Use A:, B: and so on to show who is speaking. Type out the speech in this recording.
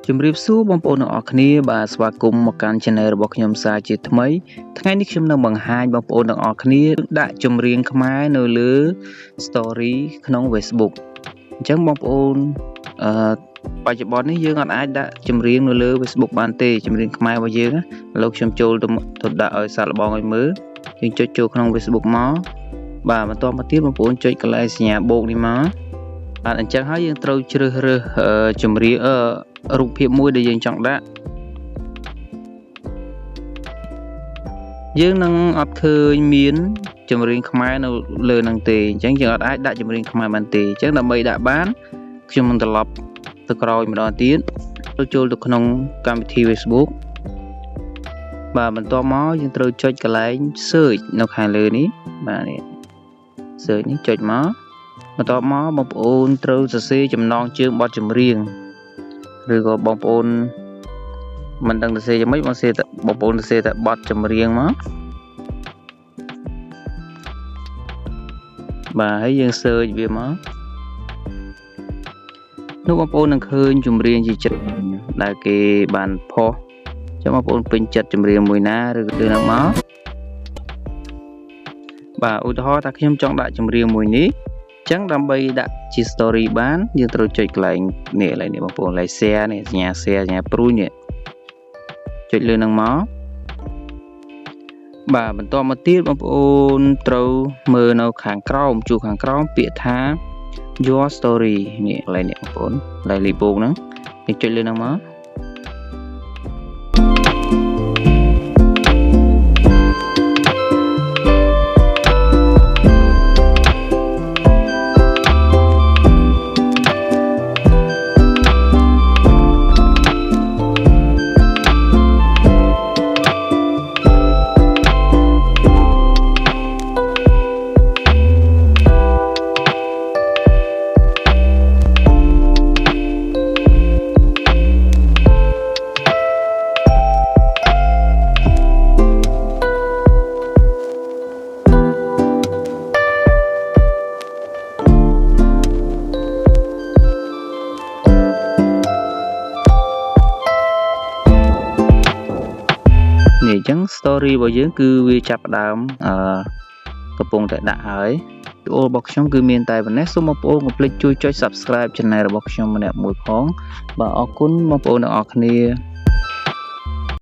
A: ជំរាបសួរបងប្អូនទាំងអស់គ្នាបាទស្វាគមន៍មកកាន់ Channel របស់ខ្ញុំសាជាថ្មីថ្ងៃនេះខ្ញុំនឹងបង្ហាញបងប្អូនទាំងអស់គ្នាដាក់ចម្រៀងខ្មែរនៅលើ Story ក្នុង Facebook អញ្ចឹងបងប្អូនបច្ចុប្បន្ននេះយើងអាចដាក់ចម្រៀងនៅលើ Facebook បានទេចម្រៀងខ្មែររបស់យើងណាឥឡូវខ្ញុំចូលទៅដាក់ឲ្យសាកល្បងឲ្យមើលយើងចុចចូលក្នុង Facebook មកបាទបន្តមកទៀតបងប្អូនចុចកន្លែងសញ្ញាបូកនេះមកបាទអញ្ចឹងហើយយើងត្រូវជ្រើសរើសចម្រៀងរូបភាពមួយដែលយើងចង់ដាក់យើងនឹងអត់ឃើញមានចម្រៀងខ្មែរនៅលើហ្នឹងទេអញ្ចឹងយើងអាចដាក់ចម្រៀងខ្មែរបានទេអញ្ចឹងដើម្បីដាក់បានខ្ញុំនឹងត្រឡប់ទៅក្រោយម្ដងទៀតចូលទៅក្នុងកម្មវិធី Facebook បាទបន្ទាប់មកយើងត្រូវចុចកន្លែង Search នៅខាងលើនេះបាទនេះ Search នេះចុចមកបន្ទាប់មកបងប្អូនត្រូវសរសេរចំណងជើងបទចម្រៀងឬក៏បងប្អូនមិនដឹងសរសេរយ៉ាងម៉េចបងប្អូនសរសេរតែបទចម្រៀងមកបាទហើយយើង search វាមកនោះបងប្អូននឹងឃើញចម្រៀងជាច្រើនដែលគេបានផុសចាំបងប្អូនពេញចិត្តចម្រៀងមួយណាឬក៏នឹងមកបាទឧទាហរណ៍ថាខ្ញុំចង់ដាក់ចម្រៀងមួយនេះអញ្ចឹងដើម្បីដាក់ជា story បានយើងត្រូវចុចកន្លែងនេះបងប្អូន like share នេះសញ្ញា share សញ្ញាព្រួយនេះចុចលើនឹងមកបាទបន្តមកទៀតបងប្អូនត្រូវមើលនៅខាងក្រោមជួរខាងក្រោមពាក្យថា your story នេះកន្លែងនេះបងប្អូនកន្លែងលីបូកហ្នឹងយើងចុចលើនឹងមកនេះអញ្ចឹង story របស់យើងគឺវាចាប់ផ្ដើមកំពុងតែដាក់ហើយវីដេអូរបស់ខ្ញុំគឺមានតែប៉ុណ្ណេះសូមបងប្អូនកុំភ្លេចជួយចុច Subscribe Channel របស់ខ្ញុំម្នាក់មួយផងបាទអរគុណបងប្អូនទាំងអស់គ្នា